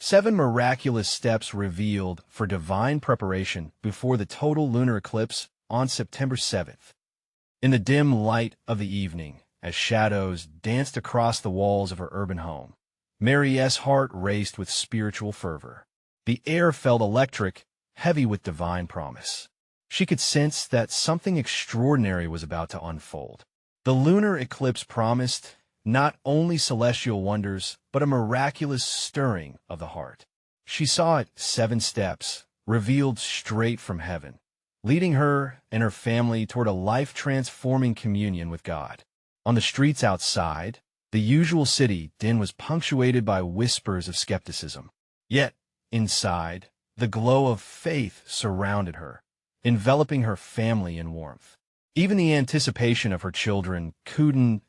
7 miraculous steps revealed for divine preparation before the total lunar eclipse on September 7th. In the dim light of the evening, as shadows danced across the walls of her urban home, Mary's heart raced with spiritual fervor. The air felt electric, heavy with divine promise. She could sense that something extraordinary was about to unfold. The lunar eclipse promised not only celestial wonders, but a miraculous stirring of the heart. She saw it 7 steps, revealed straight from heaven, leading her and her family toward a life-transforming communion with God. On the streets outside, the usual city din was punctuated by whispers of skepticism. Yet, inside, the glow of faith surrounded her, enveloping her family in warmth. Even the anticipation of her children couldn't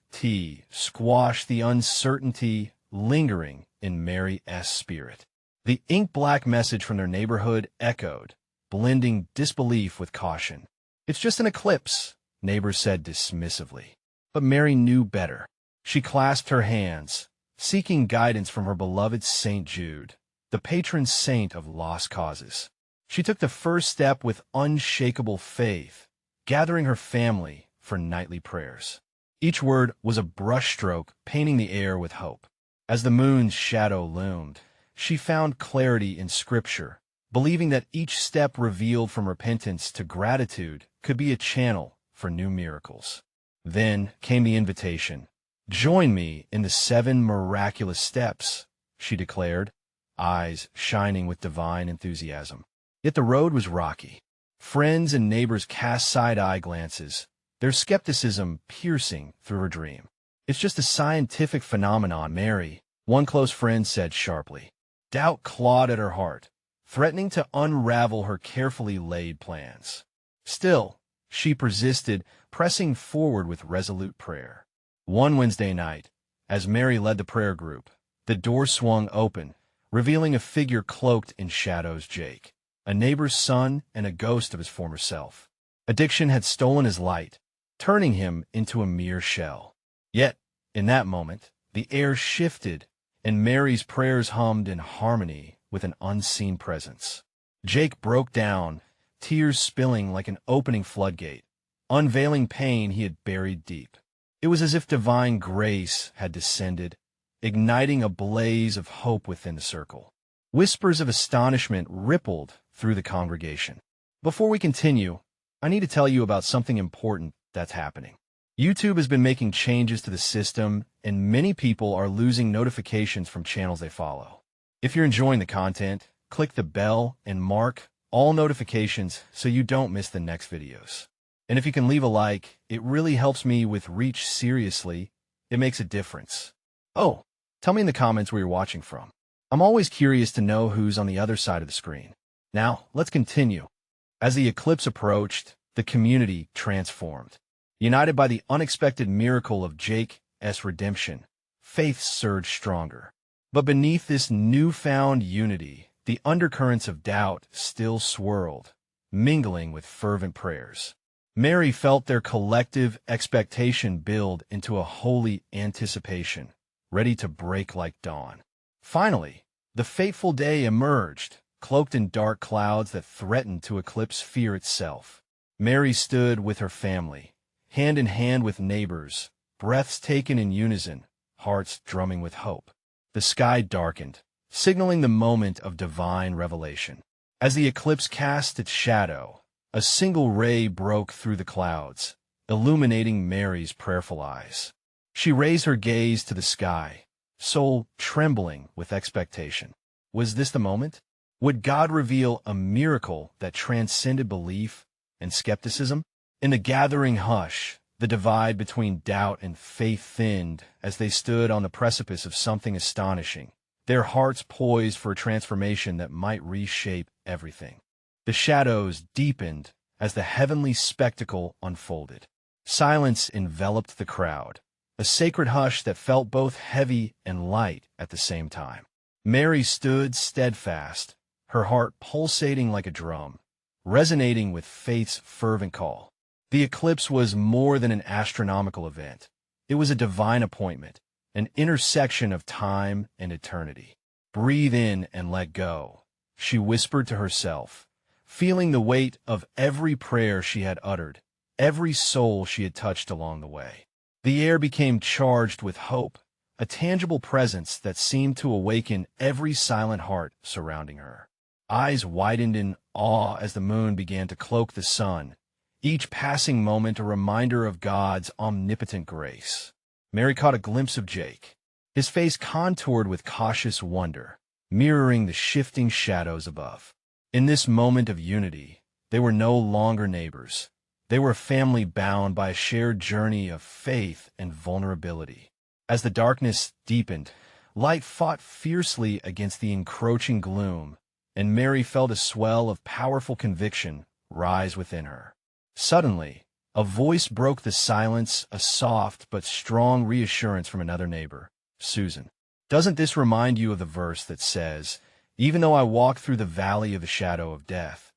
squash the uncertainty lingering in Mary's spirit. The ink-black message from their neighborhood echoed, blending disbelief with caution. "It's just an eclipse," neighbors said dismissively. But Mary knew better. She clasped her hands, seeking guidance from her beloved St. Jude, the patron saint of lost causes. She took the first step with unshakable faith, gathering her family for nightly prayers. Each word was a brushstroke painting the air with hope. As the moon's shadow loomed, she found clarity in Scripture, believing that each step revealed from repentance to gratitude could be a channel for new miracles. Then came the invitation. "Join me in the 7 miraculous steps," she declared, eyes shining with divine enthusiasm. Yet the road was rocky. Friends and neighbors cast side-eye glances, their skepticism piercing through her dream. "It's just a scientific phenomenon, Mary," one close friend said sharply. Doubt clawed at her heart, threatening to unravel her carefully laid plans. Still, she persisted, pressing forward with resolute prayer. One Wednesday night, as Mary led the prayer group, the door swung open, revealing a figure cloaked in shadows. Jake, a neighbor's son and a ghost of his former self. Addiction had stolen his light, turning him into a mere shell. Yet, in that moment, the air shifted, and Mary's prayers hummed in harmony with an unseen presence. Jake broke down, tears spilling like an opening floodgate, unveiling pain he had buried deep. It was as if divine grace had descended, igniting a blaze of hope within the circle. Whispers of astonishment rippled through the congregation. Before we continue, I need to tell you about something important that's happening. YouTube has been making changes to the system, and many people are losing notifications from channels they follow. If you're enjoying the content, click the bell and mark all notifications so you don't miss the next videos. And if you can leave a like, it really helps me with reach. Seriously, it makes a difference. Oh, tell me in the comments where you're watching from. I'm always curious to know who's on the other side of the screen. Now, let's continue. As the eclipse approached, the community transformed. United by the unexpected miracle of Jake's redemption, faith surged stronger. But beneath this newfound unity, the undercurrents of doubt still swirled, mingling with fervent prayers. Mary felt their collective expectation build into a holy anticipation, ready to break like dawn. Finally, the fateful day emerged, cloaked in dark clouds that threatened to eclipse fear itself. Mary stood with her family, hand in hand with neighbors, breaths taken in unison, hearts drumming with hope. The sky darkened, signaling the moment of divine revelation. As the eclipse cast its shadow, a single ray broke through the clouds, illuminating Mary's prayerful eyes. She raised her gaze to the sky, soul trembling with expectation. Was this the moment? Would God reveal a miracle that transcended belief and skepticism? In the gathering hush, the divide between doubt and faith thinned as they stood on the precipice of something astonishing, their hearts poised for a transformation that might reshape everything. The shadows deepened as the heavenly spectacle unfolded. Silence enveloped the crowd, a sacred hush that felt both heavy and light at the same time. Mary stood steadfast, her heart pulsating like a drum, resonating with faith's fervent call. The eclipse was more than an astronomical event. It was a divine appointment, an intersection of time and eternity. Breathe in and let go, she whispered to herself, feeling the weight of every prayer she had uttered, every soul she had touched along the way. The air became charged with hope, a tangible presence that seemed to awaken every silent heart surrounding her. Eyes widened in awe as the moon began to cloak the sun, each passing moment a reminder of God's omnipotent grace. Mary caught a glimpse of Jake, his face contoured with cautious wonder, mirroring the shifting shadows above. In this moment of unity, they were no longer neighbors. They were a family bound by a shared journey of faith and vulnerability. As the darkness deepened, light fought fiercely against the encroaching gloom, and Mary felt a swell of powerful conviction rise within her. Suddenly, a voice broke the silence, a soft but strong reassurance from another neighbor, Susan. Doesn't this remind you of the verse that says, "Even though I walk through the valley of the shadow of death,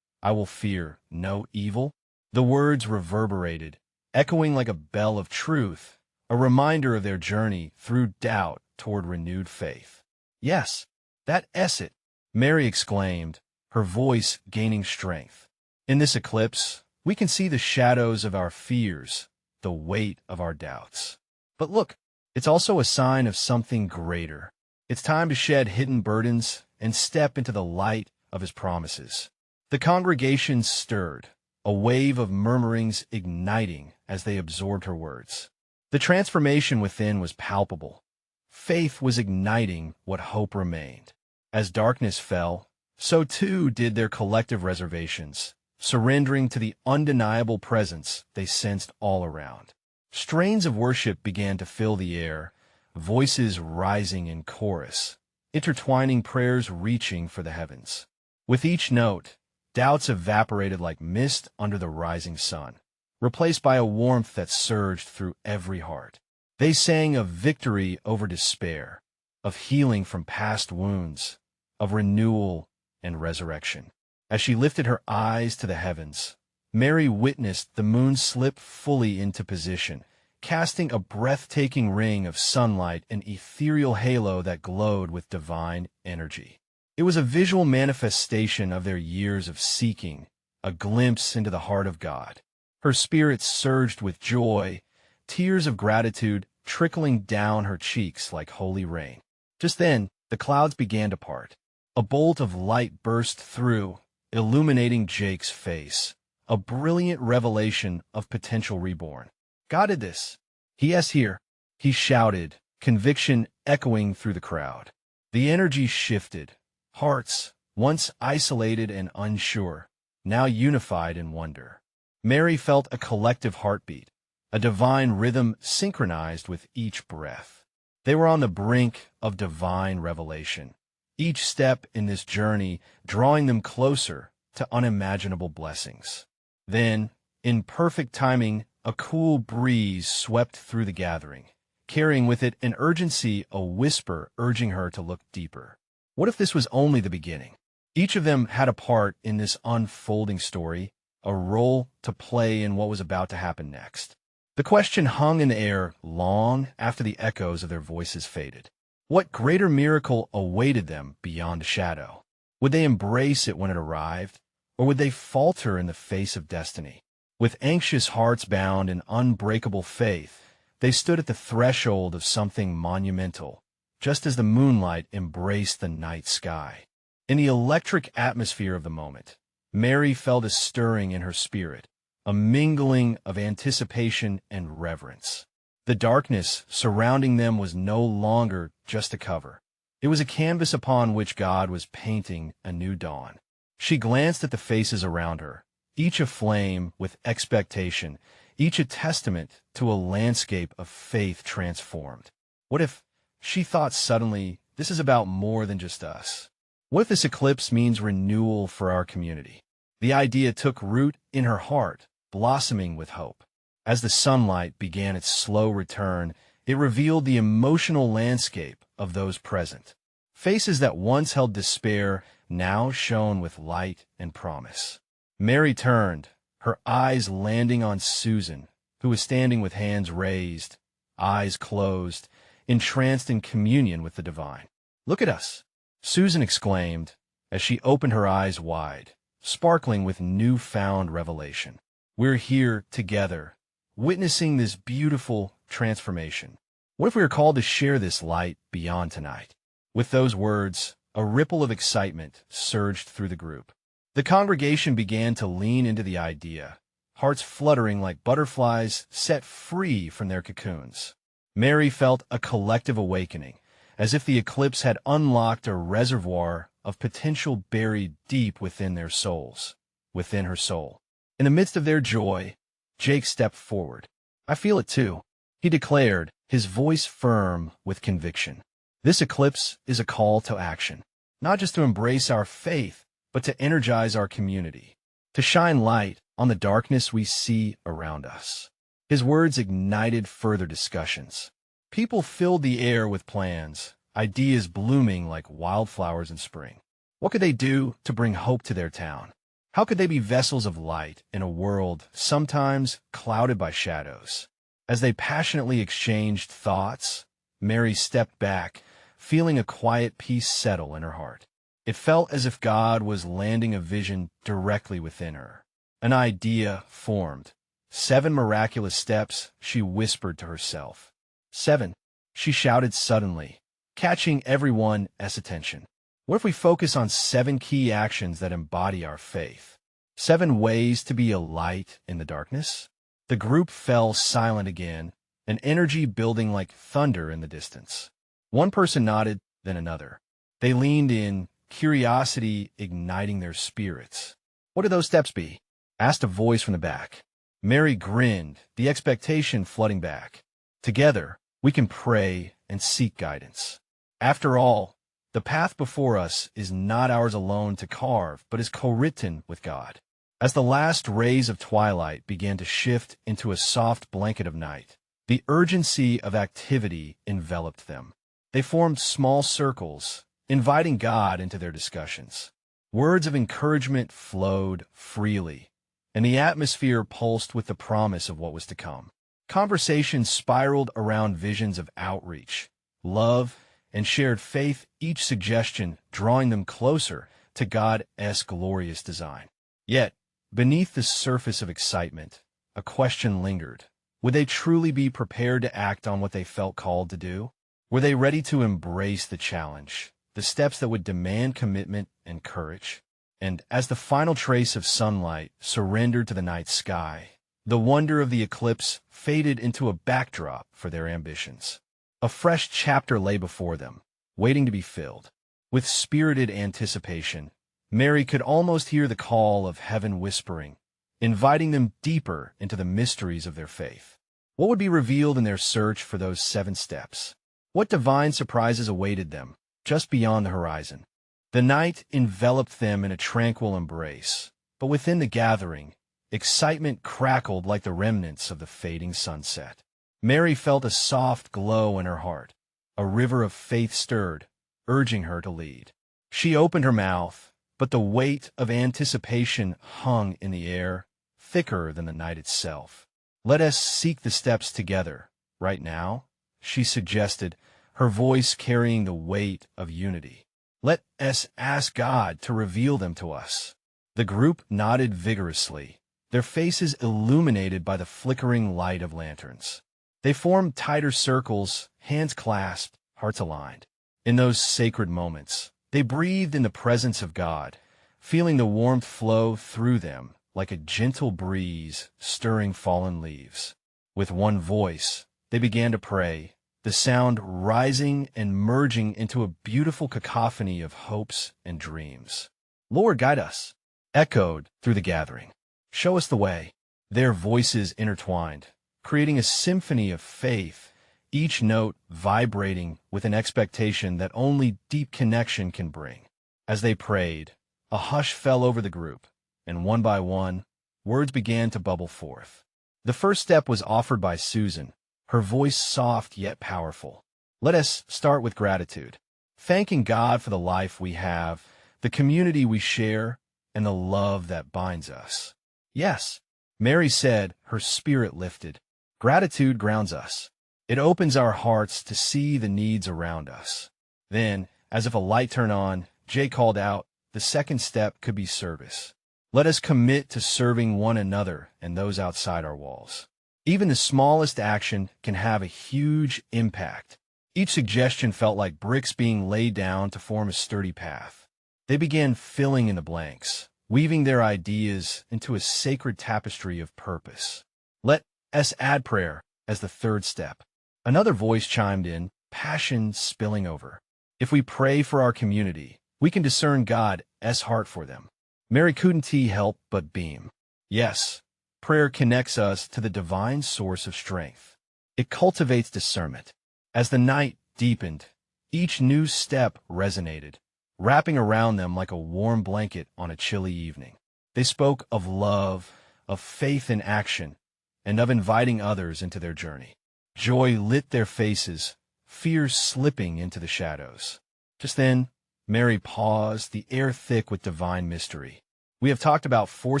I will fear no evil"? The words reverberated, echoing like a bell of truth, a reminder of their journey through doubt toward renewed faith. "Yes, that's it," Mary exclaimed, her voice gaining strength. "In this eclipse, we can see the shadows of our fears, the weight of our doubts. But look, it's also a sign of something greater. It's time to shed hidden burdens and step into the light of His promises." The congregation stirred, a wave of murmurings igniting as they absorbed her words. The transformation within was palpable. Faith was igniting what hope remained. As darkness fell, so too did their collective reservations, surrendering to the undeniable presence they sensed all around. Strains of worship began to fill the air, voices rising in chorus, intertwining prayers reaching for the heavens. With each note, doubts evaporated like mist under the rising sun, replaced by a warmth that surged through every heart. They sang of victory over despair, of healing from past wounds, of renewal and resurrection. As she lifted her eyes to the heavens, Mary witnessed the moon slip fully into position, casting a breathtaking ring of sunlight, an ethereal halo that glowed with divine energy. It was a visual manifestation of their years of seeking, a glimpse into the heart of God. Her spirit surged with joy, tears of gratitude trickling down her cheeks like holy rain. Just then, the clouds began to part. A bolt of light burst through, illuminating Jake's face, a brilliant revelation of potential reborn. "God did this. He is here," he shouted, conviction echoing through the crowd. The energy shifted. Hearts, once isolated and unsure, now unified in wonder. Mary felt a collective heartbeat, a divine rhythm synchronized with each breath. They were on the brink of divine revelation, each step in this journey drawing them closer to unimaginable blessings. Then, in perfect timing, a cool breeze swept through the gathering, carrying with it an urgency, a whisper urging her to look deeper. What if this was only the beginning? Each of them had a part in this unfolding story, a role to play in what was about to happen next. The question hung in the air long after the echoes of their voices faded. What greater miracle awaited them beyond the shadow? Would they embrace it when it arrived, or would they falter in the face of destiny? With anxious hearts bound in unbreakable faith, they stood at the threshold of something monumental, just as the moonlight embraced the night sky. In the electric atmosphere of the moment, Mary felt a stirring in her spirit, a mingling of anticipation and reverence. The darkness surrounding them was no longer just a cover. It was a canvas upon which God was painting a new dawn. She glanced at the faces around her, each aflame with expectation, each a testament to a landscape of faith transformed. What if, she thought suddenly, this is about more than just us? What if this eclipse means renewal for our community? The idea took root in her heart, blossoming with hope. As the sunlight began its slow return, it revealed the emotional landscape of those present. Faces that once held despair now shone with light and promise. Mary turned, her eyes landing on Susan, who was standing with hands raised, eyes closed, entranced in communion with the divine. "Look at us," Susan exclaimed as she opened her eyes wide, sparkling with newfound revelation. We're here together, witnessing this beautiful transformation. What if we were called to share this light beyond tonight? With those words, a ripple of excitement surged through the group. The congregation began to lean into the idea, hearts fluttering like butterflies set free from their cocoons. Mary felt a collective awakening, as if the eclipse had unlocked a reservoir of potential buried deep within their souls, within her soul. In the midst of their joy, Jake stepped forward. I feel it too, he declared, his voice firm with conviction. This eclipse is a call to action, not just to embrace our faith, but to energize our community, to shine light on the darkness we see around us. His words ignited further discussions. People filled the air with plans, ideas blooming like wildflowers in spring. What could they do to bring hope to their town? How could they be vessels of light in a world sometimes clouded by shadows? As they passionately exchanged thoughts, Mary stepped back, feeling a quiet peace settle in her heart. It felt as if God was landing a vision directly within her. An idea formed. 7 miraculous steps, she whispered to herself. 7, she shouted suddenly, catching everyone's attention. What if we focus on 7 key actions that embody our faith? 7 ways to be a light in the darkness? The group fell silent again, an energy building like thunder in the distance. One person nodded, then another. They leaned in, curiosity igniting their spirits. What do those steps be? Asked a voice from the back. Mary grinned, the expectation flooding back. Together, we can pray and seek guidance. After all, the path before us is not ours alone to carve, but is co-written with God. As the last rays of twilight began to shift into a soft blanket of night, the urgency of activity enveloped them. They formed small circles, inviting God into their discussions. Words of encouragement flowed freely, and the atmosphere pulsed with the promise of what was to come. Conversations spiraled around visions of outreach, love, and shared faith, each suggestion drawing them closer to God's glorious design. Yet, beneath the surface of excitement, a question lingered. Would they truly be prepared to act on what they felt called to do? Were they ready to embrace the challenge, the steps that would demand commitment and courage? And as the final trace of sunlight surrendered to the night sky, the wonder of the eclipse faded into a backdrop for their ambitions. A fresh chapter lay before them, waiting to be filled. With spirited anticipation, Mary could almost hear the call of heaven whispering, inviting them deeper into the mysteries of their faith. What would be revealed in their search for those 7 steps? What divine surprises awaited them, just beyond the horizon? The night enveloped them in a tranquil embrace, but within the gathering, excitement crackled like the remnants of the fading sunset. Mary felt a soft glow in her heart. A river of faith stirred, urging her to lead. She opened her mouth, but the weight of anticipation hung in the air, thicker than the night itself. Let us seek the steps together, right now, she suggested, her voice carrying the weight of unity. Let us ask God to reveal them to us. The group nodded vigorously, their faces illuminated by the flickering light of lanterns. They formed tighter circles, hands clasped, hearts aligned. In those sacred moments, they breathed in the presence of God, feeling the warmth flow through them like a gentle breeze stirring fallen leaves. With one voice, they began to pray, the sound rising and merging into a beautiful cacophony of hopes and dreams. Lord, guide us, echoed through the gathering. Show us the way. Their voices intertwined, creating a symphony of faith, each note vibrating with an expectation that only deep connection can bring. As they prayed, a hush fell over the group, and one by one, words began to bubble forth. The first step was offered by Susan, her voice soft yet powerful. Let us start with gratitude, thanking God for the life we have, the community we share, and the love that binds us. Yes, Mary said, her spirit lifted. Gratitude grounds us. It opens our hearts to see the needs around us. Then, As if a light turned on, Jay called out, "The second step could be service. Let us commit to serving one another and those outside our walls." Even the smallest action can have a huge impact. Each suggestion felt like bricks being laid down to form a sturdy path. They began filling in the blanks, weaving their ideas into a sacred tapestry of purpose. Let us add prayer as the third step. Another voice chimed in, passion spilling over. If we pray for our community, we can discern God's heart for them. Mary couldn't help but beam. Yes, prayer connects us to the divine source of strength. It cultivates discernment. As the night deepened, each new step resonated, wrapping around them like a warm blanket on a chilly evening. They spoke of love, of faith in action, and of inviting others into their journey. Joy lit their faces, fear slipping into the shadows. Just then, Mary paused, the air thick with divine mystery. We have talked about 4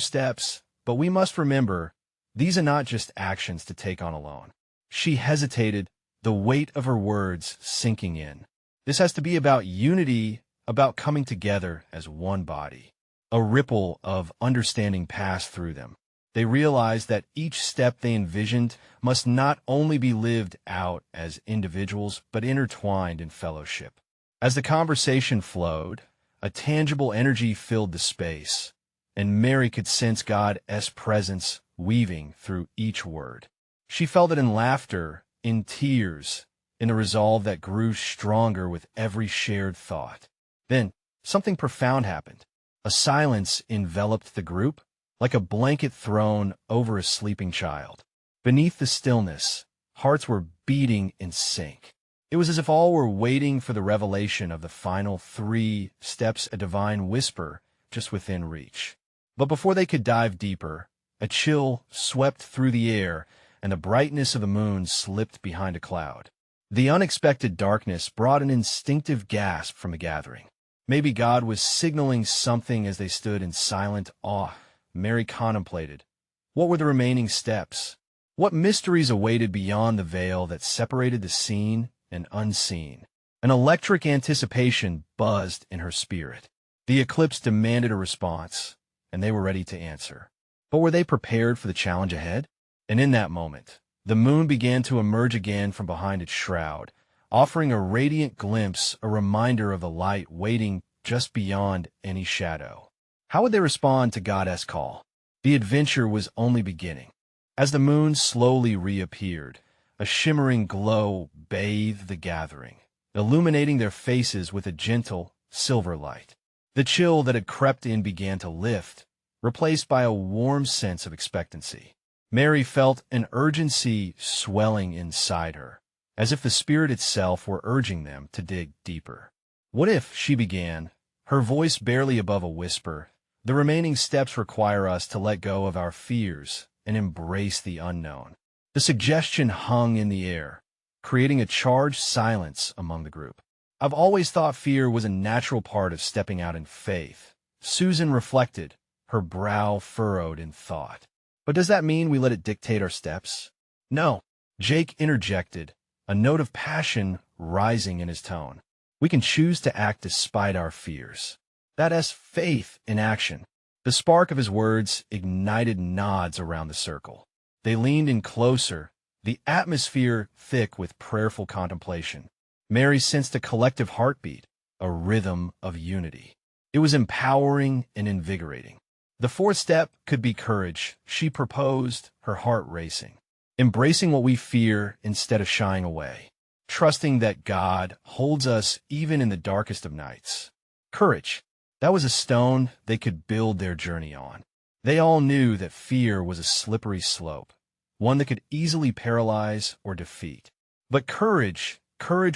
steps, but we must remember, these are not just actions to take on alone. She hesitated, the weight of her words sinking in. This has to be about unity, about coming together as one body. A ripple of understanding passed through them. They realized that each step they envisioned must not only be lived out as individuals, but intertwined in fellowship. As the conversation flowed, a tangible energy filled the space, and Mary could sense God's presence weaving through each word. She felt it in laughter, in tears, in the resolve that grew stronger with every shared thought. Then, something profound happened. A silence enveloped the group, like a blanket thrown over a sleeping child. Beneath the stillness, hearts were beating in sync. It was as if all were waiting for the revelation of the final 3 steps, a divine whisper just within reach. But before they could dive deeper, a chill swept through the air, and the brightness of the moon slipped behind a cloud. The unexpected darkness brought an instinctive gasp from the gathering. Maybe God was signaling something as they stood in silent awe. Mary contemplated. What were the remaining steps? What mysteries awaited beyond the veil that separated the seen and unseen? An electric anticipation buzzed in her spirit. The eclipse demanded a response, and they were ready to answer. But were they prepared for the challenge ahead? And in that moment, the moon began to emerge again from behind its shroud, offering a radiant glimpse, a reminder of the light waiting just beyond any shadow. How would they respond to God's call? The adventure was only beginning. As the moon slowly reappeared, a shimmering glow bathed the gathering, illuminating their faces with a gentle, silver light. The chill that had crept in began to lift, replaced by a warm sense of expectancy. Mary felt an urgency swelling inside her, as if the spirit itself were urging them to dig deeper. What if, she began, her voice barely above a whisper, the remaining steps require us to let go of our fears and embrace the unknown. The suggestion hung in the air, creating a charged silence among the group. I've always thought fear was a natural part of stepping out in faith. Susan reflected, her brow furrowed in thought. But does that mean we let it dictate our steps? No. Jake interjected, a note of passion rising in his tone. We can choose to act despite our fears. That is faith in action. The spark of his words ignited nods around the circle. They leaned in closer, the atmosphere thick with prayerful contemplation. Mary sensed a collective heartbeat, a rhythm of unity. It was empowering and invigorating. The 4th step could be courage, she proposed, her heart racing. Embracing what we fear instead of shying away. Trusting that God holds us even in the darkest of nights. Courage. That was a stone they could build their journey on. They all knew that fear was a slippery slope, one that could easily paralyze or defeat. But courage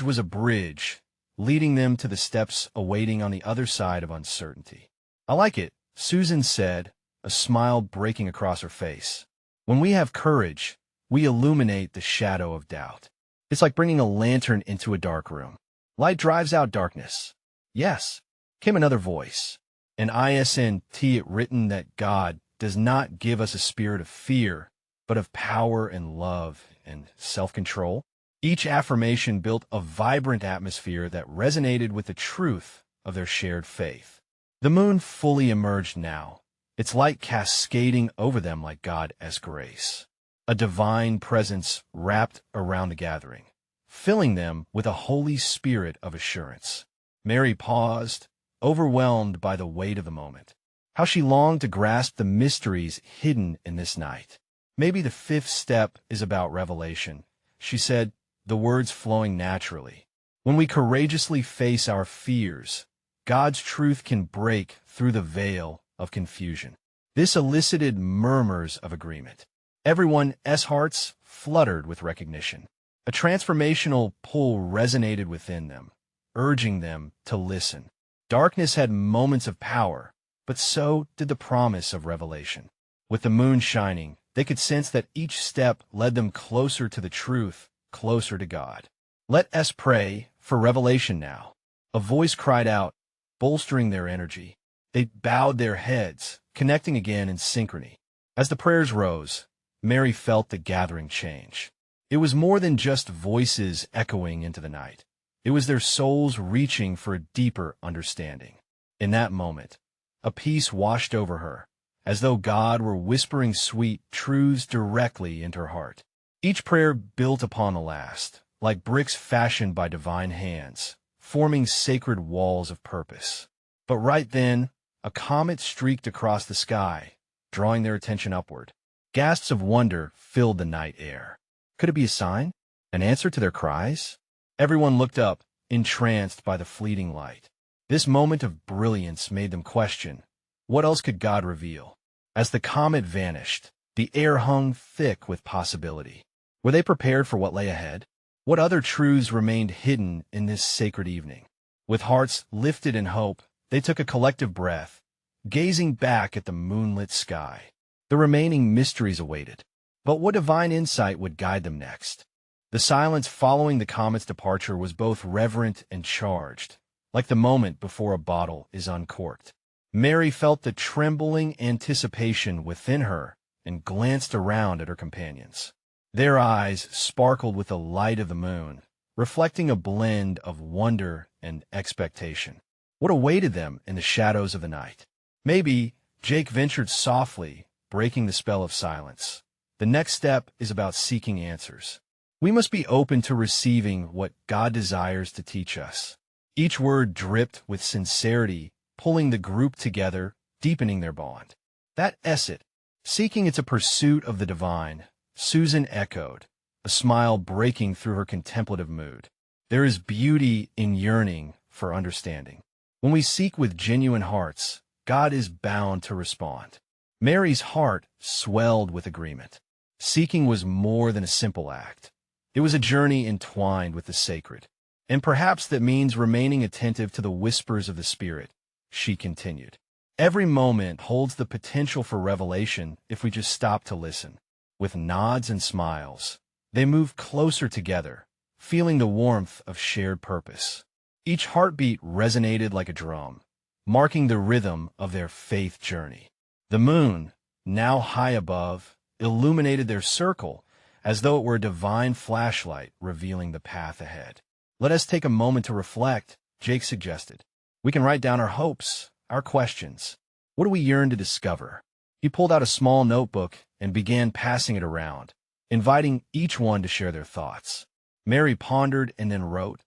was a bridge, leading them to the steps awaiting on the other side of uncertainty. I like it, Susan said, a smile breaking across her face. When we have courage, we illuminate the shadow of doubt. It's like bringing a lantern into a dark room. Light drives out darkness. Yes, came another voice. In ISNT it written that God does not give us a spirit of fear, but of power and love and self-control. Each affirmation built a vibrant atmosphere that resonated with the truth of their shared faith. The moon fully emerged now, its light cascading over them like God's grace. A divine presence wrapped around the gathering, filling them with a holy spirit of assurance. Mary paused, overwhelmed by the weight of the moment. How she longed to grasp the mysteries hidden in this night. Maybe the fifth step is about revelation, she said, the words flowing naturally. When we courageously face our fears, God's truth can break through the veil of confusion. This elicited murmurs of agreement. Everyone's hearts fluttered with recognition. A transformational pull resonated within them, urging them to listen. Darkness had moments of power, but so did the promise of revelation. With the moon shining, they could sense that each step led them closer to the truth, closer to God. Let us pray for revelation now. A voice cried out, bolstering their energy. They bowed their heads, connecting again in synchrony. As the prayers rose, Mary felt the gathering change. It was more than just voices echoing into the night. It was their souls reaching for a deeper understanding. In that moment, a peace washed over her, as though God were whispering sweet truths directly into her heart. Each prayer built upon the last, like bricks fashioned by divine hands, forming sacred walls of purpose. But right then, a comet streaked across the sky, drawing their attention upward. Gasps of wonder filled the night air. Could it be a sign? An answer to their cries? Everyone looked up, entranced by the fleeting light. This moment of brilliance made them question, what else could God reveal? As the comet vanished, the air hung thick with possibility. Were they prepared for what lay ahead? What other truths remained hidden in this sacred evening? With hearts lifted in hope, they took a collective breath, gazing back at the moonlit sky. The remaining mysteries awaited. But what divine insight would guide them next? The silence following the comet's departure was both reverent and charged, like the moment before a bottle is uncorked. Mary felt the trembling anticipation within her and glanced around at her companions. Their eyes sparkled with the light of the moon, reflecting a blend of wonder and expectation. What awaited them in the shadows of the night? Maybe, Jake ventured softly, breaking the spell of silence. The next step is about seeking answers. We must be open to receiving what God desires to teach us. Each word dripped with sincerity, pulling the group together, deepening their bond. That's it. Seeking it's a pursuit of the divine, Susan echoed, a smile breaking through her contemplative mood. There is beauty in yearning for understanding. When we seek with genuine hearts, God is bound to respond. Mary's heart swelled with agreement. Seeking was more than a simple act. It was a journey entwined with the sacred. And perhaps that means remaining attentive to the whispers of the Spirit, she continued. Every moment holds the potential for revelation if we just stop to listen. With nods and smiles, they moved closer together, feeling the warmth of shared purpose. Each heartbeat resonated like a drum, marking the rhythm of their faith journey. The moon, now high above, illuminated their circle as though it were a divine flashlight revealing the path ahead. Let us take a moment to reflect, Jake suggested. We can write down our hopes, our questions. What do we yearn to discover? He pulled out a small notebook and began passing it around, inviting each one to share their thoughts. Mary pondered and then wrote,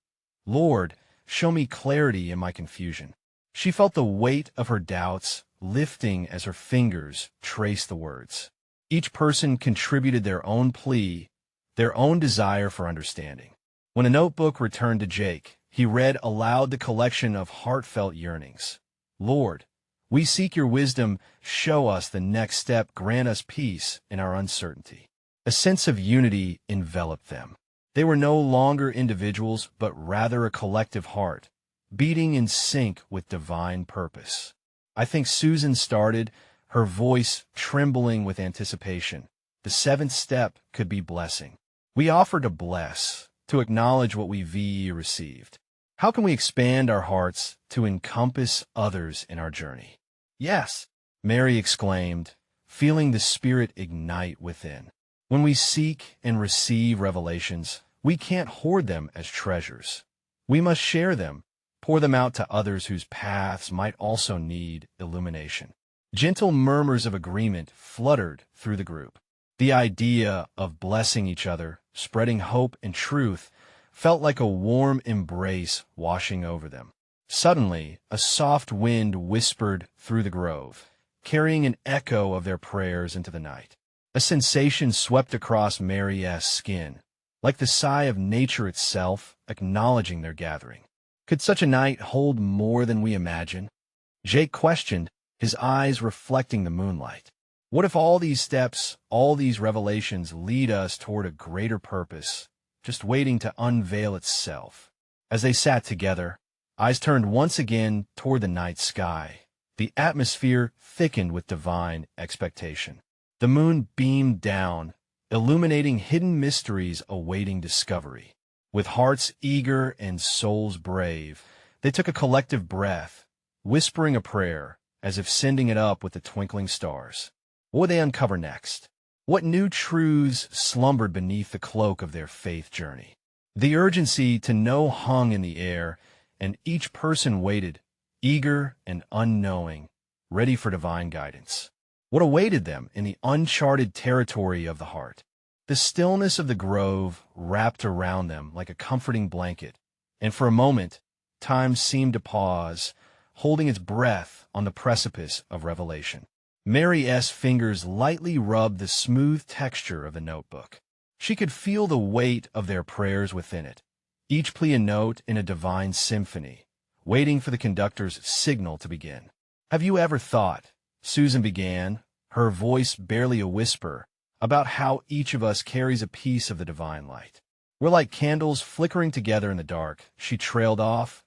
Lord, show me clarity in my confusion. She felt the weight of her doubts lifting as her fingers traced the words. Each person contributed their own plea, their own desire for understanding. When a notebook returned to Jake, he read aloud the collection of heartfelt yearnings. Lord, we seek your wisdom, show us the next step, grant us peace in our uncertainty. A sense of unity enveloped them. They were no longer individuals, but rather a collective heart, beating in sync with divine purpose. I think Susan started, her voice trembling with anticipation. The seventh step could be blessing. We offer to bless, to acknowledge what we received. How can we expand our hearts to encompass others in our journey? Yes, Mary exclaimed, feeling the Spirit ignite within. When we seek and receive revelations, We can't hoard them as treasures. We must share them, pour them out to others whose paths might also need illumination. Gentle murmurs of agreement fluttered through the group. The idea of blessing each other, spreading hope and truth, felt like a warm embrace washing over them. Suddenly, a soft wind whispered through the grove, carrying an echo of their prayers into the night. A sensation swept across Mary's skin, like the sigh of nature itself acknowledging their gathering. Could such a night hold more than we imagine? Jake questioned, his eyes reflecting the moonlight. What if all these steps, all these revelations lead us toward a greater purpose, just waiting to unveil itself? As they sat together, eyes turned once again toward the night sky. The atmosphere thickened with divine expectation. The moon beamed down, illuminating hidden mysteries awaiting discovery. With hearts eager and souls brave, they took a collective breath, whispering a prayer, as if sending it up with the twinkling stars. What would they uncover next? What new truths slumbered beneath the cloak of their faith journey? The urgency to know hung in the air, and each person waited, eager and unknowing, ready for divine guidance. What awaited them in the uncharted territory of the heart? The stillness of the grove wrapped around them like a comforting blanket, and for a moment, time seemed to pause, holding its breath on the precipice of revelation. Mary's fingers lightly rubbed the smooth texture of the notebook. She could feel the weight of their prayers within it, each plea a note in a divine symphony, waiting for the conductor's signal to begin. Have you ever thought, Susan began, her voice barely a whisper, about how each of us carries a piece of the divine light? We're like candles flickering together in the dark, she trailed off,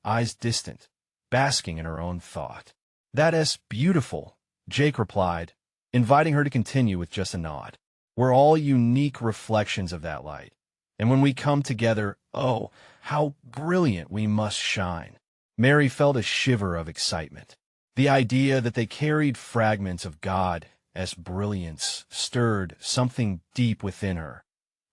eyes distant, basking in her own thought. That's beautiful, Jake replied, inviting her to continue with just a nod. We're all unique reflections of that light, and when we come together, oh, how brilliant we must shine. Mary felt a shiver of excitement. The idea that they carried fragments of God's brilliance stirred something deep within her,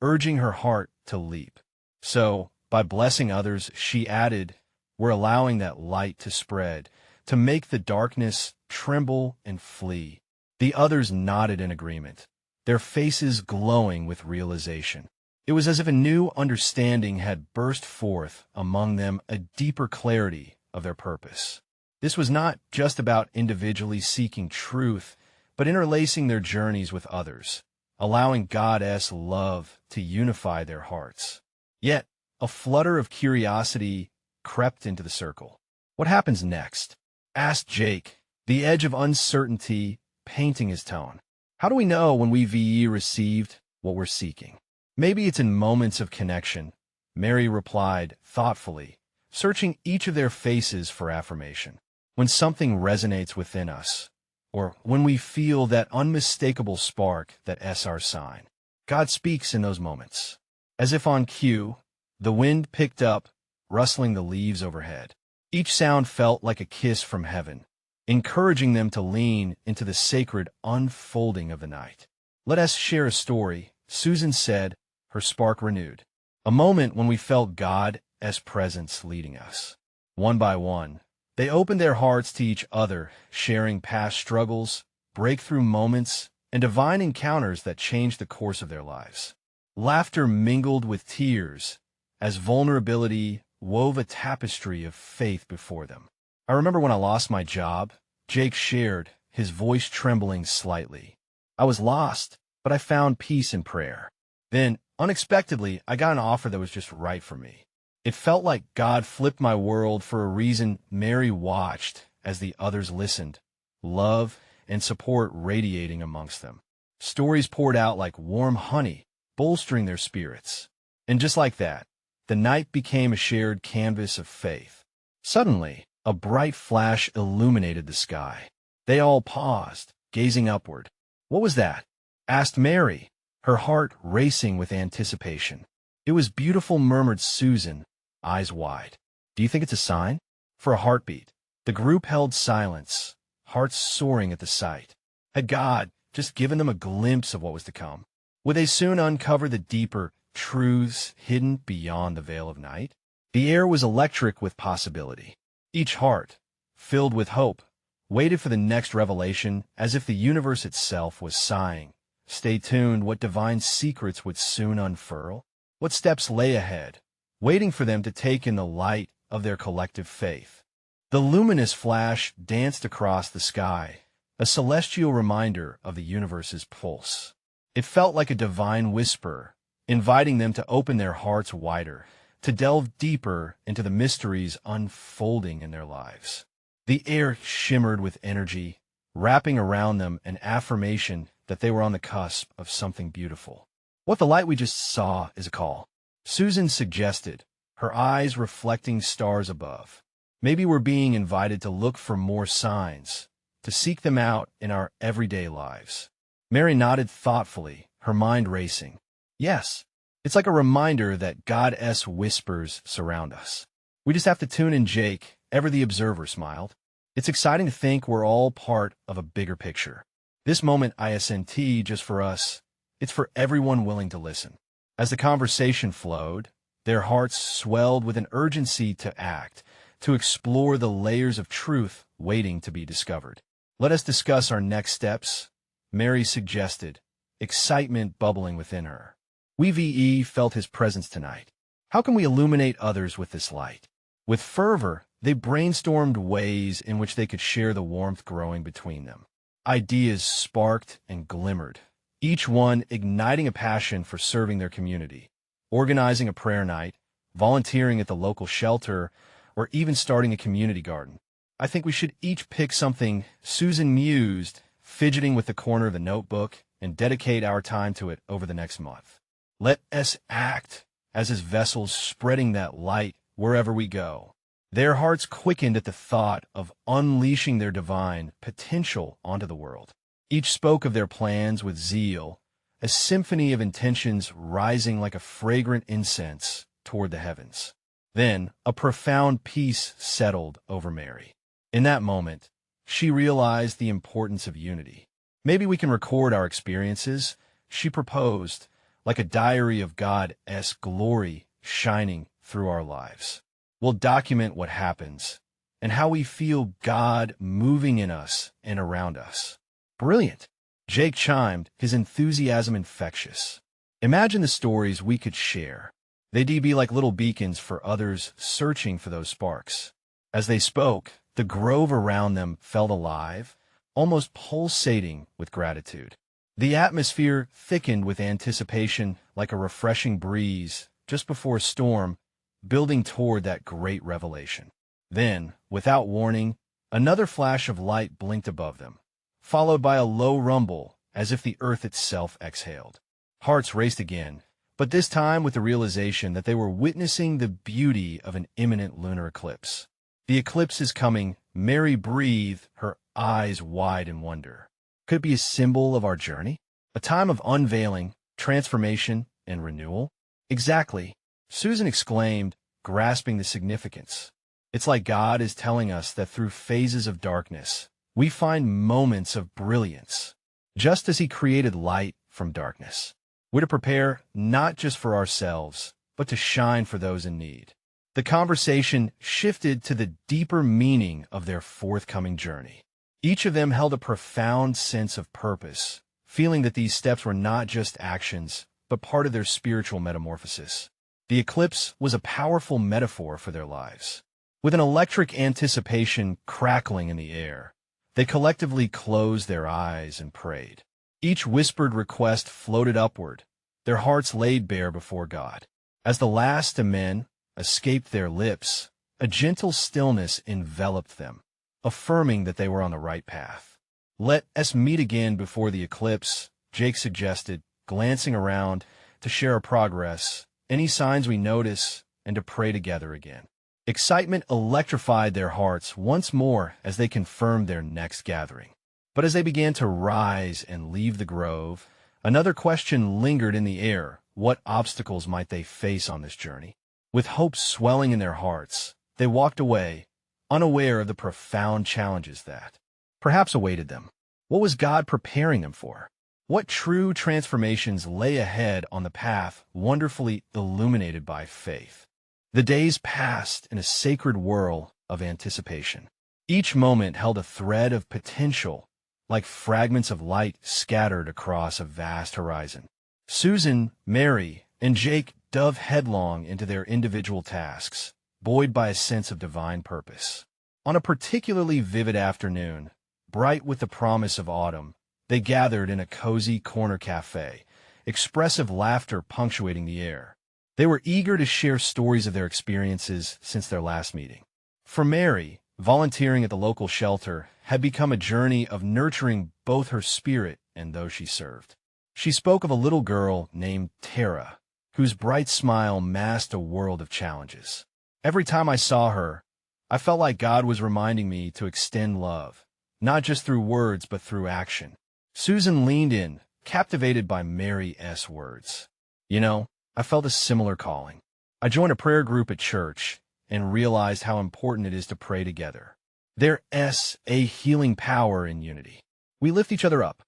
urging her heart to leap. So, by blessing others, she added, we're allowing that light to spread, to make the darkness tremble and flee. The others nodded in agreement, their faces glowing with realization. It was as if a new understanding had burst forth among them, a deeper clarity of their purpose. This was not just about individually seeking truth, but interlacing their journeys with others, allowing God's love to unify their hearts. Yet, a flutter of curiosity crept into the circle. What happens next? Asked Jake, the edge of uncertainty painting his tone. How do we know when we've received what we're seeking? Maybe it's in moments of connection, Mary replied thoughtfully, searching each of their faces for affirmation. When something resonates within us, or when we feel that unmistakable spark that's our sign. God speaks in those moments. As if on cue, the wind picked up, rustling the leaves overhead. Each sound felt like a kiss from heaven, encouraging them to lean into the sacred unfolding of the night. Let us share a story, Susan said, her spark renewed. A moment when we felt God's presence leading us. One by one, they opened their hearts to each other, sharing past struggles, breakthrough moments, and divine encounters that changed the course of their lives. Laughter mingled with tears, as vulnerability wove a tapestry of faith before them. I remember when I lost my job, Jake shared, his voice trembling slightly. I was lost, but I found peace in prayer. Then, unexpectedly, I got an offer that was just right for me. It felt like God flipped my world for a reason. Mary watched as the others listened, love and support radiating amongst them. Stories poured out like warm honey, bolstering their spirits. And just like that, the night became a shared canvas of faith. Suddenly, a bright flash illuminated the sky. They all paused, gazing upward. What was that? Asked Mary, her heart racing with anticipation. It was beautiful, murmured Susan, eyes wide. Do you think it's a sign? For a heartbeat. The group held silence, hearts soaring at the sight. Had God just given them a glimpse of what was to come? Would they soon uncover the deeper, truths hidden beyond the veil of night. The air was electric with possibility. Each heart, filled with hope, waited for the next revelation as if the universe itself was sighing. Stay tuned, what divine secrets would soon unfurl? What steps lay ahead, waiting for them to take in the light of their collective faith? The luminous flash danced across the sky, a celestial reminder of the universe's pulse. It felt like a divine whisper, inviting them to open their hearts wider, to delve deeper into the mysteries unfolding in their lives. The air shimmered with energy, wrapping around them an affirmation that they were on the cusp of something beautiful. What the light we just saw is a call, Susan suggested, her eyes reflecting stars above. Maybe we're being invited to look for more signs, to seek them out in our everyday lives. Mary nodded thoughtfully, her mind racing. Yes, it's like a reminder that God's whispers surround us. We just have to tune in. Jake, ever the observer, smiled. It's exciting to think we're all part of a bigger picture. This moment isn't just for us, it's for everyone willing to listen. As the conversation flowed, their hearts swelled with an urgency to act, to explore the layers of truth waiting to be discovered. Let us discuss our next steps, Mary suggested, excitement bubbling within her. We felt his presence tonight. How can we illuminate others with this light? With fervor, they brainstormed ways in which they could share the warmth growing between them. Ideas sparked and glimmered, each one igniting a passion for serving their community, organizing a prayer night, volunteering at the local shelter, or even starting a community garden. I think we should each pick something, Susan mused, fidgeting with the corner of the notebook, and dedicate our time to it over the next month. Let us act as his vessels, spreading that light wherever we go. Their hearts quickened at the thought of unleashing their divine potential onto the world. Each spoke of their plans with zeal, a symphony of intentions rising like a fragrant incense toward the heavens. Then a profound peace settled over Mary. In that moment, she realized the importance of unity. Maybe we can record our experiences, she proposed, like a diary of God's glory shining through our lives. We'll document what happens and how we feel God moving in us and around us. Brilliant! Jake chimed, his enthusiasm infectious. Imagine the stories we could share. They'd be like little beacons for others searching for those sparks. As they spoke, the grove around them felt alive, almost pulsating with gratitude. The atmosphere thickened with anticipation like a refreshing breeze just before a storm, building toward that great revelation. Then, without warning, another flash of light blinked above them, followed by a low rumble as if the earth itself exhaled. Hearts raced again, but this time with the realization that they were witnessing the beauty of an imminent lunar eclipse. The eclipse is coming, Mary breathed, her eyes wide in wonder. Could it be a symbol of our journey? A time of unveiling, transformation, and renewal? Exactly, Susan exclaimed, grasping the significance. It's like God is telling us that through phases of darkness, we find moments of brilliance, just as he created light from darkness. We're to prepare not just for ourselves, but to shine for those in need. The conversation shifted to the deeper meaning of their forthcoming journey. Each of them held a profound sense of purpose, feeling that these steps were not just actions, but part of their spiritual metamorphosis. The eclipse was a powerful metaphor for their lives. With an electric anticipation crackling in the air, they collectively closed their eyes and prayed. Each whispered request floated upward, their hearts laid bare before God. As the last amen escaped their lips, a gentle stillness enveloped them, affirming that they were on the right path. Let us meet again before the eclipse, Jake suggested, glancing around to share our progress, any signs we notice, and to pray together again. Excitement electrified their hearts once more as they confirmed their next gathering. But as they began to rise and leave the grove, another question lingered in the air. What obstacles might they face on this journey? With hope swelling in their hearts, they walked away, unaware of the profound challenges that perhaps awaited them. What was God preparing them for? What true transformations lay ahead on the path wonderfully illuminated by faith? The days passed in a sacred whirl of anticipation. Each moment held a thread of potential, like fragments of light scattered across a vast horizon. Susan, Mary, and Jake dove headlong into their individual tasks, buoyed by a sense of divine purpose. On a particularly vivid afternoon, bright with the promise of autumn, they gathered in a cozy corner cafe, expressive laughter punctuating the air. They were eager to share stories of their experiences since their last meeting. For Mary, volunteering at the local shelter had become a journey of nurturing both her spirit and those she served. She spoke of a little girl named Tara, whose bright smile masked a world of challenges. Every time I saw her, I felt like God was reminding me to extend love, not just through words but through action. Susan leaned in, captivated by Mary's words. You know, I felt a similar calling. I joined a prayer group at church and realized how important it is to pray together. There's a healing power in unity. We lift each other up.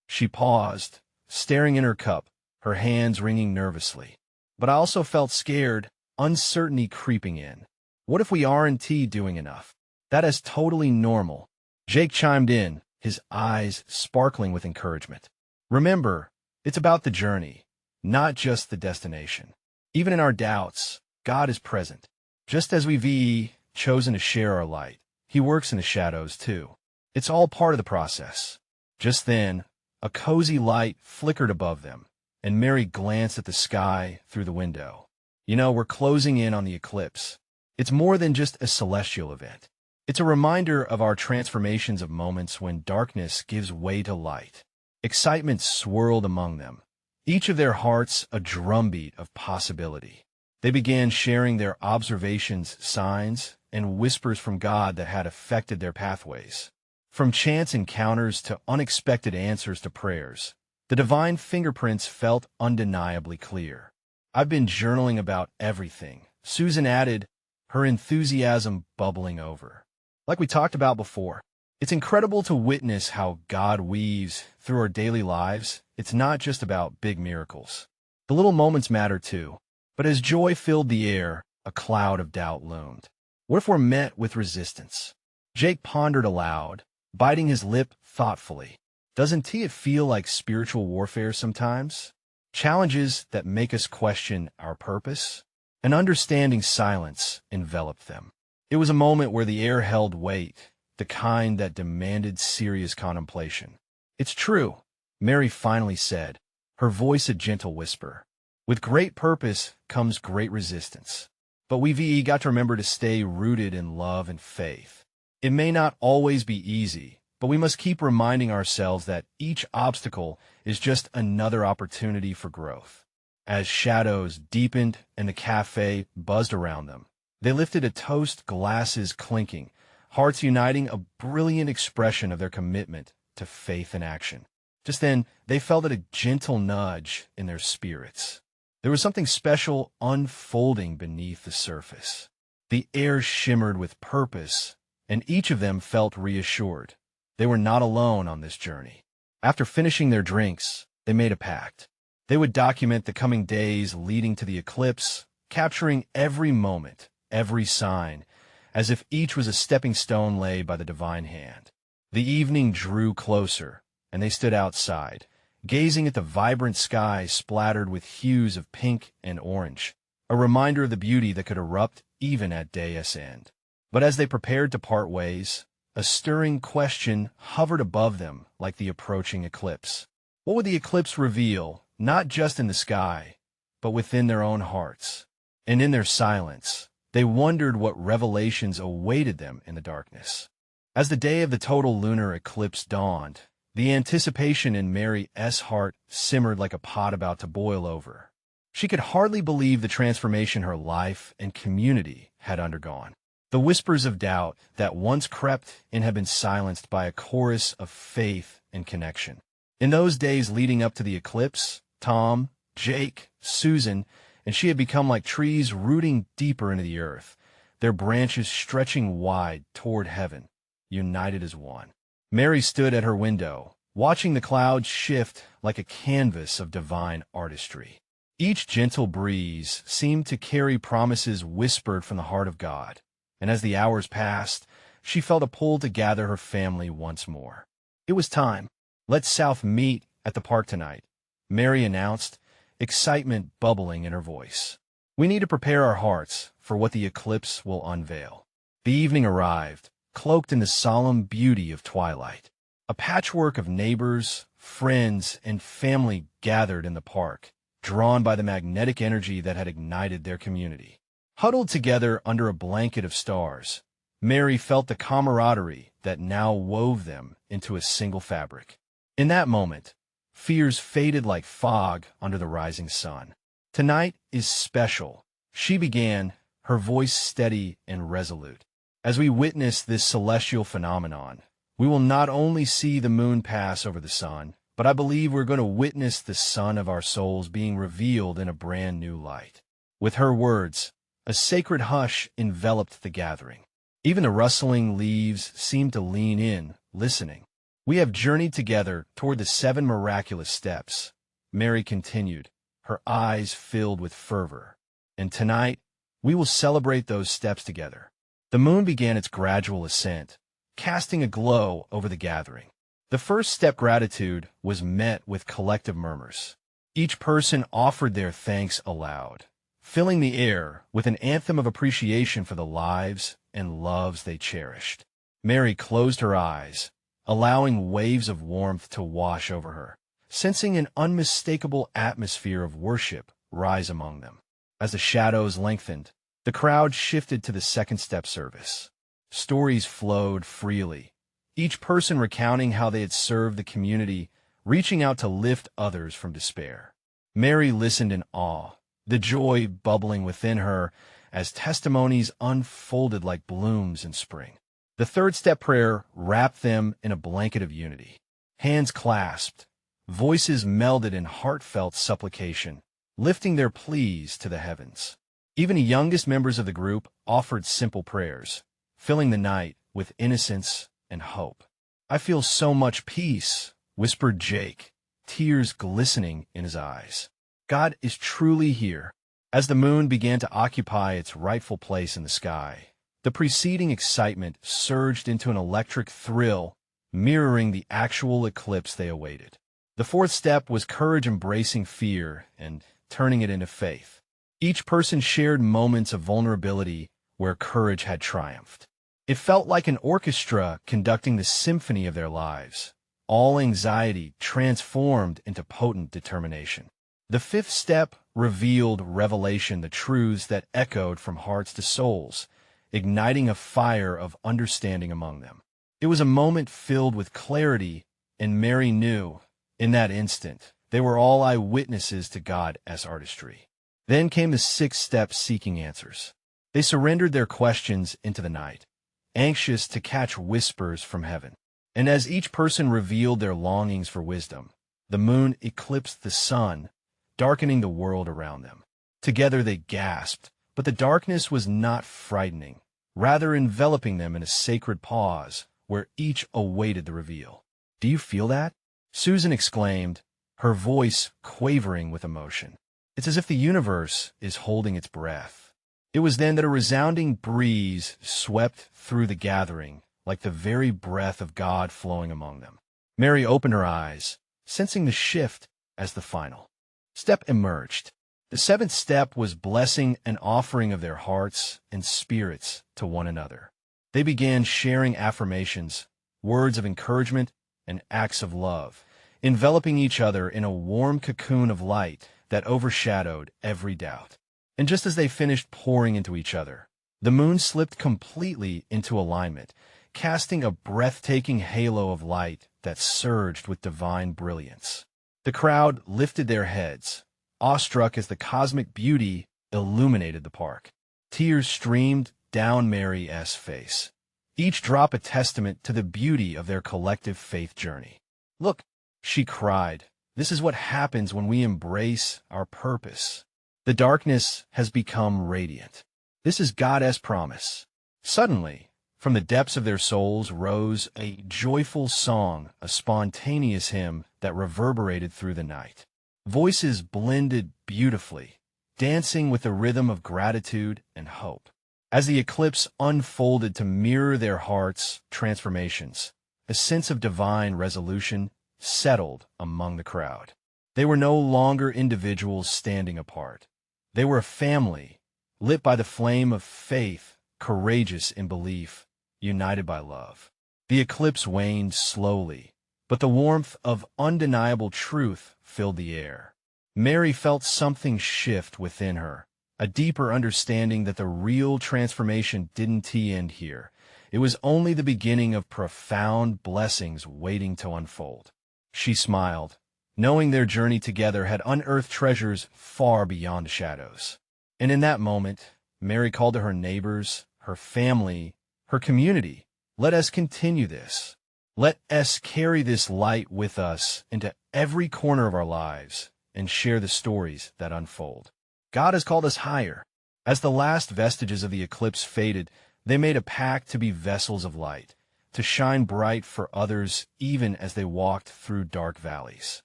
She paused, staring in her cup, her hands wringing nervously. But I also felt scared, uncertainty creeping in. What if we aren't doing enough? That is totally normal. Jake chimed in, his eyes sparkling with encouragement. Remember, it's about the journey, not just the destination. Even in our doubts, God is present. Just as we've chosen to share our light, He works in the shadows too. It's all part of the process. Just then, a cozy light flickered above them, and Mary glanced at the sky through the window. You know, we're closing in on the eclipse. It's more than just a celestial event. It's a reminder of our transformations of moments when darkness gives way to light. Excitement swirled among them, each of their hearts a drumbeat of possibility. They began sharing their observations, signs, and whispers from God that had affected their pathways. From chance encounters to unexpected answers to prayers, the divine fingerprints felt undeniably clear. I've been journaling about everything, Susan added, her enthusiasm bubbling over. Like we talked about before, it's incredible to witness how God weaves through our daily lives. It's not just about big miracles. The little moments matter too. But as joy filled the air, a cloud of doubt loomed. What if we're met with resistance? Jake pondered aloud, biting his lip thoughtfully. Doesn't it feel like spiritual warfare sometimes? Challenges that make us question our purpose? An understanding silence enveloped them. It was a moment where the air held weight, the kind that demanded serious contemplation. It's true, Mary finally said, her voice a gentle whisper. With great purpose comes great resistance. But we've got to remember to stay rooted in love and faith. It may not always be easy, but we must keep reminding ourselves that each obstacle is just another opportunity for growth. As shadows deepened and the cafe buzzed around them, they lifted a toast, glasses clinking, hearts uniting, a brilliant expression of their commitment to faith and action. Just then, they felt a gentle nudge in their spirits. There was something special unfolding beneath the surface. The air shimmered with purpose, and each of them felt reassured. They were not alone on this journey. After finishing their drinks, they made a pact. They would document the coming days leading to the eclipse, capturing every moment, every sign, as if each was a stepping stone laid by the divine hand. The evening drew closer, and they stood outside, gazing at the vibrant sky splattered with hues of pink and orange, a reminder of the beauty that could erupt even at day's end. But as they prepared to part ways, a stirring question hovered above them like the approaching eclipse. What would the eclipse reveal, not just in the sky, but within their own hearts? And in their silence, they wondered what revelations awaited them in the darkness. As the day of the total lunar eclipse dawned, the anticipation in Mary's heart simmered like a pot about to boil over. She could hardly believe the transformation her life and community had undergone. The whispers of doubt that once crept in had been silenced by a chorus of faith and connection. In those days leading up to the eclipse, Tom, Jake, Susan, and she had become like trees rooting deeper into the earth, their branches stretching wide toward heaven, united as one. Mary stood at her window, watching the clouds shift like a canvas of divine artistry. Each gentle breeze seemed to carry promises whispered from the heart of God, and as the hours passed, she felt a pull to gather her family once more. It was time. Let's South meet at the park tonight, Mary announced, excitement bubbling in her voice. We need to prepare our hearts for what the eclipse will unveil. The evening arrived, cloaked in the solemn beauty of twilight. A patchwork of neighbors, friends, and family gathered in the park, drawn by the magnetic energy that had ignited their community. Huddled together under a blanket of stars, Mary felt the camaraderie that now wove them into a single fabric. In that moment, fears faded like fog under the rising sun. Tonight is special, she began, her voice steady and resolute. As we witness this celestial phenomenon, we will not only see the moon pass over the sun, but I believe we're going to witness the sun of our souls being revealed in a brand new light. With her words, a sacred hush enveloped the gathering. Even the rustling leaves seemed to lean in, listening. We have journeyed together toward the 7 miraculous steps, Mary continued, her eyes filled with fervor. And tonight, we will celebrate those steps together. The moon began its gradual ascent, casting a glow over the gathering. The first step, gratitude, was met with collective murmurs. Each person offered their thanks aloud, filling the air with an anthem of appreciation for the lives and loves they cherished. Mary closed her eyes, allowing waves of warmth to wash over her, sensing an unmistakable atmosphere of worship rise among them. As the shadows lengthened, the crowd shifted to the second step service. Stories flowed freely, each person recounting how they had served the community, reaching out to lift others from despair. Mary listened in awe, the joy bubbling within her as testimonies unfolded like blooms in spring. The third step prayer wrapped them in a blanket of unity. Hands clasped, voices melded in heartfelt supplication, lifting their pleas to the heavens. Even the youngest members of the group offered simple prayers, filling the night with innocence and hope. I feel so much peace, whispered Jake, tears glistening in his eyes. God is truly here. As the moon began to occupy its rightful place in the sky, the preceding excitement surged into an electric thrill, mirroring the actual eclipse they awaited. The fourth step was courage embracing fear and turning it into faith. Each person shared moments of vulnerability where courage had triumphed. It felt like an orchestra conducting the symphony of their lives, all anxiety transformed into potent determination. The fifth step revealed revelation, the truths that echoed from hearts to souls, igniting a fire of understanding among them. It was a moment filled with clarity, and Mary knew, in that instant, they were all eyewitnesses to God as artistry. Then came the sixth step, seeking answers. They surrendered their questions into the night, anxious to catch whispers from heaven. And as each person revealed their longings for wisdom, the moon eclipsed the sun, darkening the world around them. Together they gasped, but the darkness was not frightening, rather enveloping them in a sacred pause where each awaited the reveal. "Do you feel that?" Susan exclaimed, her voice quavering with emotion. "It's as if the universe is holding its breath." It was then that a resounding breeze swept through the gathering, like the very breath of God flowing among them. Mary opened her eyes, sensing the shift as the final step emerged. The seventh step was blessing and offering of their hearts and spirits to one another. They began sharing affirmations, words of encouragement, and acts of love, enveloping each other in a warm cocoon of light that overshadowed every doubt. And just as they finished pouring into each other, the moon slipped completely into alignment, casting a breathtaking halo of light that surged with divine brilliance. The crowd lifted their heads, awestruck as the cosmic beauty illuminated the park. Tears streamed down Mary's face, each drop a testament to the beauty of their collective faith journey. "Look," she cried, "this is what happens when we embrace our purpose. The darkness has become radiant. This is God's promise." Suddenly, From the depths of their souls rose a joyful song, a spontaneous hymn that reverberated through the night. Voices blended beautifully, dancing with the rhythm of gratitude and hope. As the eclipse unfolded to mirror their hearts' transformations, a sense of divine resolution settled among the crowd. They were no longer individuals standing apart. They were a family, lit by the flame of faith, courageous in belief, united by love. The eclipse waned slowly, but the warmth of undeniable truth filled the air. Mary felt something shift within her, a deeper understanding that the real transformation didn't end here. It was only the beginning of profound blessings waiting to unfold. She smiled, knowing their journey together had unearthed treasures far beyond the shadows. And in that moment, Mary called to her neighbors, her family, her community. Let us continue this. Let us carry this light with us into every corner of our lives and share the stories that unfold. God has called us higher. As the last vestiges of the eclipse faded, they made a pact to be vessels of light, to shine bright for others even as they walked through dark valleys.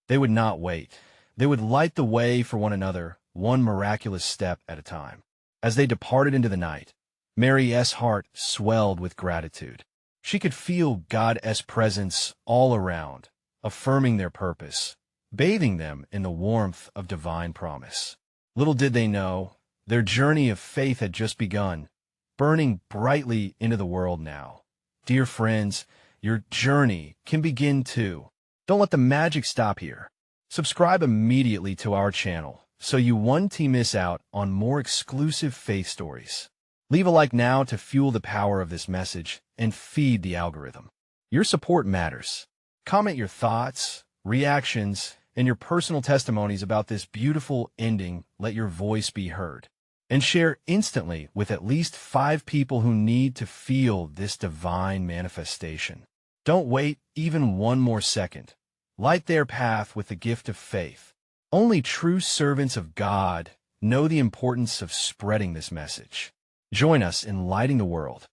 They would not wait. They would light the way for one another, one miraculous step at a time. As they departed into the night, Mary's heart swelled with gratitude. She could feel God's presence all around, affirming their purpose, bathing them in the warmth of divine promise. Little did they know, their journey of faith had just begun, burning brightly into the world now. Dear friends, your journey can begin too. Don't let the magic stop here. Subscribe immediately to our channel so you won't miss out on more exclusive faith stories. Leave a like now to fuel the power of this message and feed the algorithm. Your support matters. Comment your thoughts, reactions, and your personal testimonies about this beautiful ending. Let your voice be heard. And share instantly with at least 5 people who need to feel this divine manifestation. Don't wait even one more second. Light their path with the gift of faith. Only true servants of God know the importance of spreading this message. Join us in lighting the world.